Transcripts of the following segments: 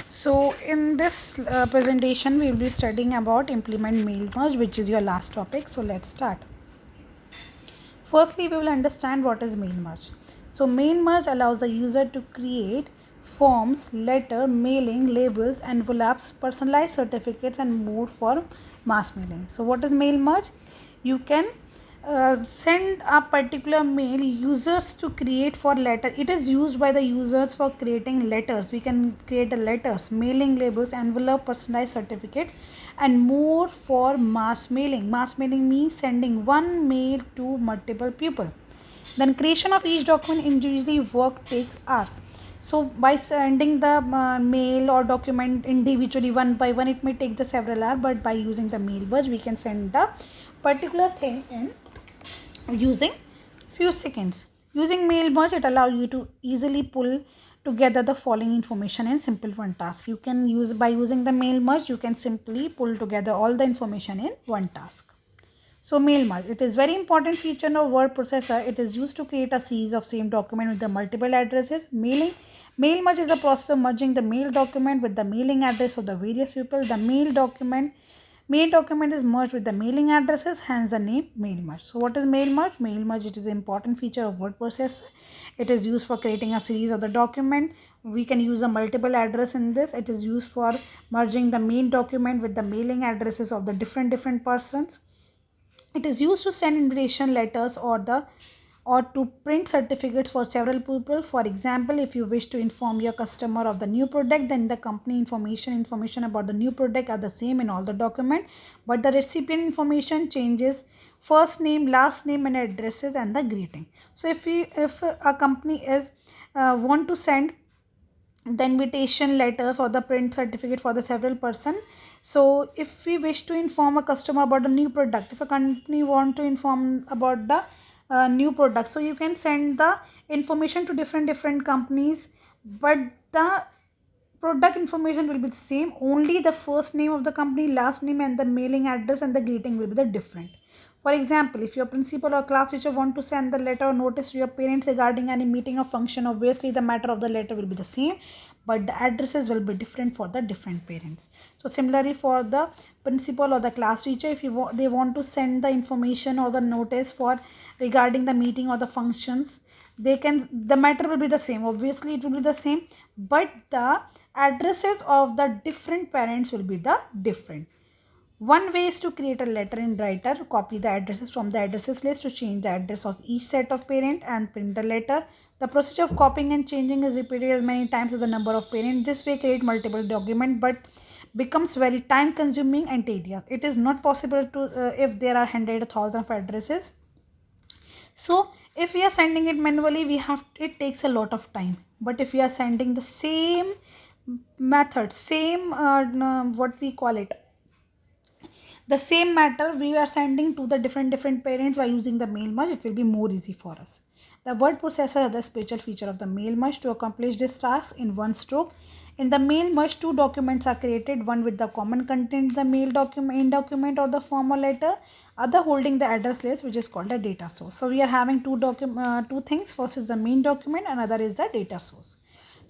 So in this presentation we will be studying about implement mail merge, which is your last topic. So let's start. Firstly, we will understand what is mail merge. So mail merge allows the user to create forms, letter, mailing, labels, envelopes, personalized certificates and more for mass mailing. So what is mail merge? You can send a particular mail users to create for letter. It is used by the users for creating letters. We can create the letters, mailing labels, envelope, personalized certificates and more for mass mailing. Mass mailing means sending one mail to multiple people. Then creation of each document individually work takes hours. So by sending the mail or document individually one by one, it may take the several hours, but by using the mail merge we can send the particular thing in using few seconds. Using mail merge, it allows you to easily pull together the following information in simple one task. You can use by using the mail merge, you can simply pull together all the information in one task. So mail merge, it is very important feature of word processor. It is used to create a series of same document with the multiple addresses. Mail merge is a process of merging the mail document with the mailing address of the various people. The mail document is merged with the mailing addresses, hence the name mail merge. So what is mail merge? Mail merge, it is an important feature of word processor. It is used for creating a series of the document. We can use a multiple address in this. It is used for merging the main document with the mailing addresses of the different persons. It is used to send invitation letters or to print certificates for several people. For example, if you wish to inform your customer of the new product, then the company information about the new product are the same in all the document, but the recipient information changes: first name, last name and addresses and the greeting. So if a company is want to send the invitation letters or the print certificate for the several person, so if we wish to inform a customer about a new product, if a company want to inform about the new product, so you can send the information to different companies, but the product information will be the same. Only the first name of the company, last name and the mailing address and the greeting will be the different. For example, if your principal or class teacher want to send the letter or notice to your parents regarding any meeting or function, obviously the matter of the letter will be the same, but the addresses will be different for the different parents. So similarly for the principal or the class teacher, if they want to send the information or the notice for regarding the meeting or the functions, the matter will be the same. Obviously it will be the same, but the addresses of the different parents will be the different. One way is to create a letter in writer, copy the addresses from the addresses list to change the address of each set of parent and print the letter. The procedure of copying and changing is repeated as many times as the number of parents. This way create multiple document, but becomes very time consuming and tedious. It is not possible to if there are 100,000 of addresses. So if we are sending it manually, it takes a lot of time. But if we are sending the same method, same what we call it, the same matter we are sending to the different parents by using the mail merge, it will be more easy for us. The word processor is the special feature of the mail merge to accomplish this task in one stroke. In the mail merge, two documents are created, one with the common content, the mail document or the form or letter, other holding the address list, which is called the data source. So we are having two things. First is the main document, another is the data source.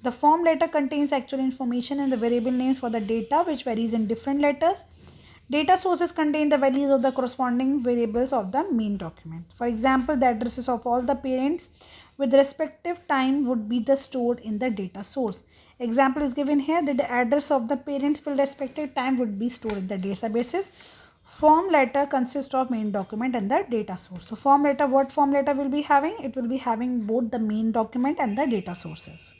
The form letter contains actual information and the variable names for the data, which varies in different letters. Data sources contain the values of the corresponding variables of the main document. For example, the addresses of all the parents with respective time would be stored in the data source. Example is given here that the address of the parents with respective time would be stored in the databases. Form letter consists of main document and the data source. So what form letter will be having? It will be having both the main document and the data sources.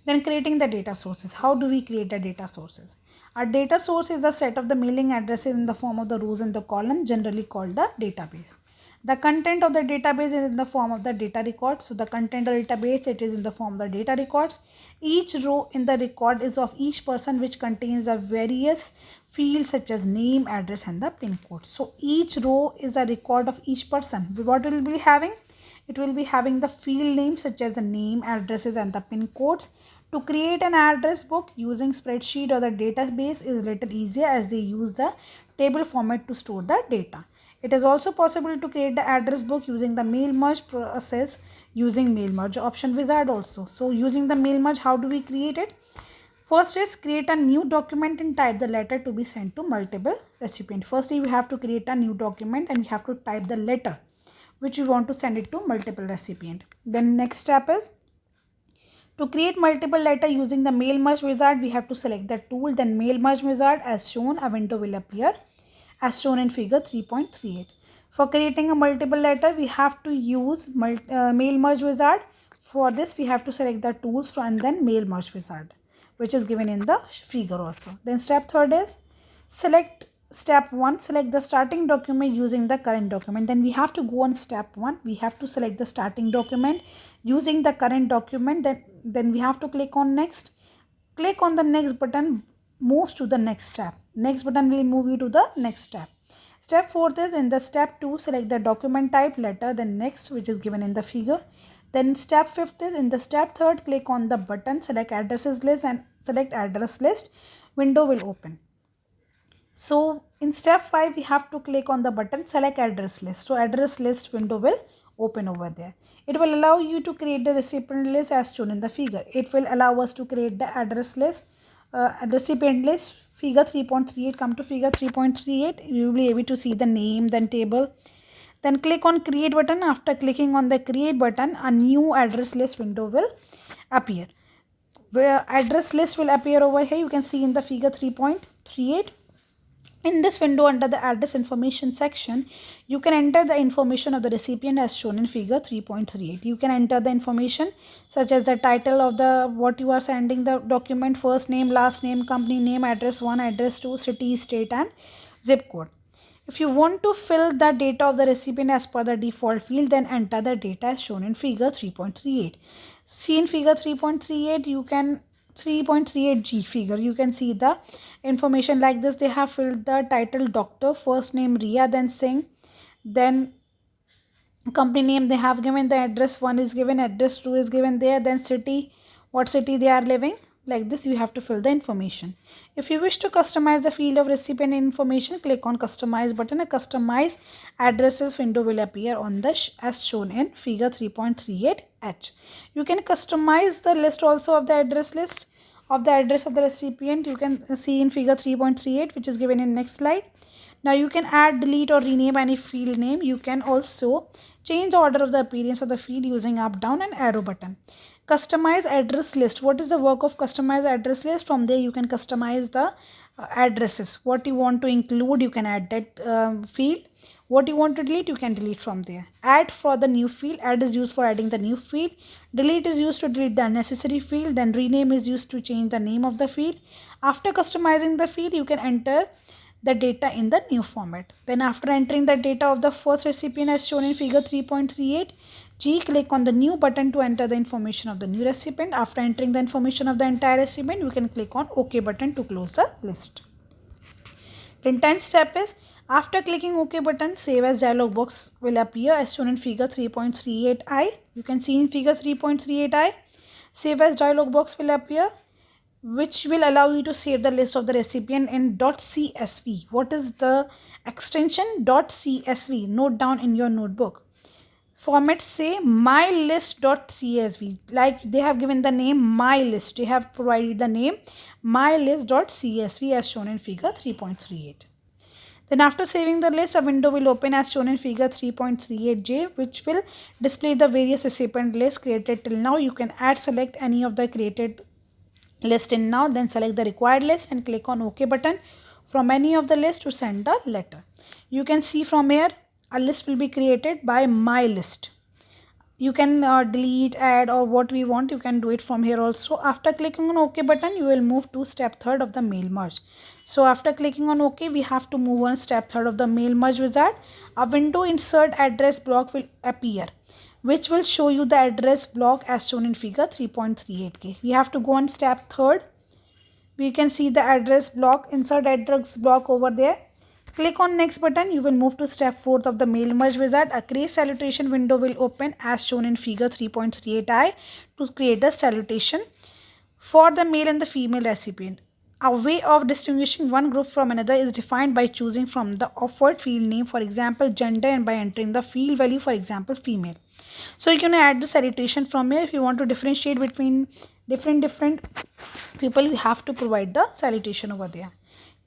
Then creating the data sources. How do we create the data sources? A data source is a set of the mailing addresses in the form of the rows and the column, generally called the database. The content of the database is in the form of the data records. So the content of the database, it is in the form of the data records. Each row in the record is of each person, which contains the various fields such as name, address and the pin code. So each row is a record of each person. What will be having? It will be having the field names such as the name, addresses and the pin codes. To create an address book using spreadsheet or the database is little easier, as they use the table format to store the data. It is also possible to create the address book using the mail merge process using mail merge option wizard also. So using the mail merge, how do we create it? First is create a new document and type the letter to be sent to multiple recipients. Firstly, we have to create a new document and we have to type the letter which we want to send it to multiple recipient. Then next step is to create multiple letter using the mail merge wizard. We have to select the tool, then mail merge wizard as shown. A window will appear as shown in figure 3.38. For creating a multiple letter, we have to use mail merge wizard. For this, we have to select the tools and then mail merge wizard, which is given in the figure also. Then step third is select step 1, select the starting document using the current document. Then we have to go on step 1. We have to select the starting document using the current document. Then we have to click on next. Click on the next button, moves to the next step. Next button will move you to the next step. Step 4th is in the step 2, select the document type letter, then next, which is given in the figure. Then step 5th is in the step 3rd, click on the button, select addresses list and select address list. Window will open. So in step 5, we have to click on the button, select address list. So address list window will open over there. It will allow you to create the recipient list as shown in the figure. It will allow us to create the address list, recipient list. Figure 3.38, come to figure 3.38, you will be able to see the name, then table. Then click on create button. After clicking on the create button, a new address list window will appear. Where address list will appear over here, you can see in the figure 3.38. In this window, under the address information section, you can enter the information of the recipient as shown in figure 3.38. You can enter the information such as the title of the what you are sending the document, first name, last name, company name, address 1, address 2, city, state and zip code. If you want to fill the data of the recipient as per the default field, then enter the data as shown in figure 3.38. See in figure 3.38, you can 3.38G figure, you can see the information like this. They have filled the title doctor, first name Ria, then Singh, then company name they have given, the address 1 is given, address 2 is given there, then city, what city they are living. Like this, you have to fill the information. If you wish to customize the field of recipient information, click on customize button. A customize addresses window will appear on the as shown in figure 3.38H. You can customize the list also of the address list of the address of the recipient. You can see in figure 3.38, which is given in next slide. Now you can add, delete or rename any field name. You can also change the order of the appearance of the field using up, down and arrow button. Customize address list. What is the work of customize address list? From there you can customize the addresses. What you want to include, you can add that field. What you want to delete, you can delete from there. Add for the new field. Add is used for adding the new field. Delete is used to delete the unnecessary field. Then rename is used to change the name of the field. After customizing the field, you can enter the data in the new format. Then after entering the data of the first recipient as shown in figure 3.38, G, click on the new button to enter the information of the new recipient. After entering the information of the entire recipient, you can click on OK button to close the list. Then 10th step is after clicking OK button, save as dialog box will appear as shown in figure 3.38I. You can see in figure 3.38I, save as dialog box will appear, which will allow you to save the list of the recipient in .csv. What is the extension? .csv. Note down in your notebook. Format say mylist.csv. Like they have given the name mylist. They have provided the name mylist.csv as shown in figure 3.38. Then after saving the list, a window will open as shown in figure 3.38J, which will display the various recipient lists created till now. You can add, select any of the created list in now, then select the required list and click on OK button from any of the list to send the letter. You can see from here a list will be created by my list. You can delete, add or what we want, you can do it from here also. After clicking on OK button, you will move to step 3rd of the mail merge. So after clicking on OK, we have to move on step 3rd of the mail merge wizard. A window insert address block will appear, which will show you the address block as shown in figure 3.38K. We have to go on step 3rd. We can see the address block, insert address block over there. Click on next button. You will move to step 4th of the mail merge wizard. A create salutation window will open as shown in figure 3.38I to create the salutation for the male and the female recipient. A way of distinguishing one group from another is defined by choosing from the offered field name, for example gender, and by entering the field value, for example female. So you can add the salutation from here. If you want to differentiate between different people you have to provide the salutation over there.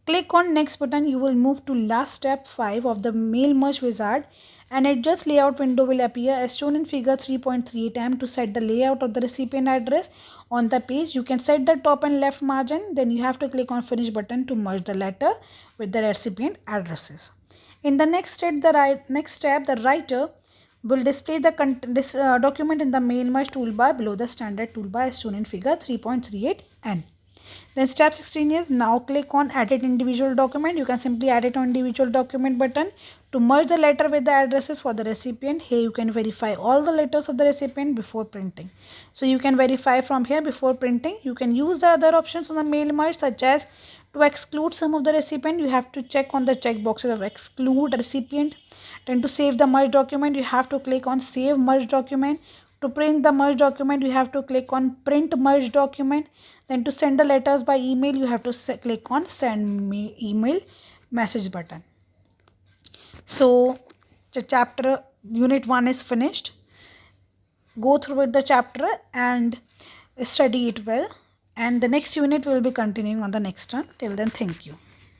Click on next button. You will move to last step 5 of the mail merge wizard, and adjust layout window will appear as shown in figure 3.38m. To set the layout of the recipient address on the page, you can set the top and left margin. Then you have to click on finish button to merge the letter with the recipient addresses. In the next step, the writer will display the document in the mail merge toolbar below the standard toolbar as shown in figure 3.38n. Then step 16 is now click on edit individual document. You can simply edit on individual document button to merge the letter with the addresses for the recipient. Here you can verify all the letters of the recipient before printing. So you can verify from here before printing. You can use the other options on the mail merge, such as to exclude some of the recipient, you have to check on the check boxes of exclude recipient. Then to save the merge document, you have to click on save merge document. To print the merge document, you have to click on print merge document. Then to send the letters by email, you have to click on send me email message button. So the chapter unit 1 is finished. Go through with the chapter and study it well. And the next unit will be continuing on the next one. Till then, thank you.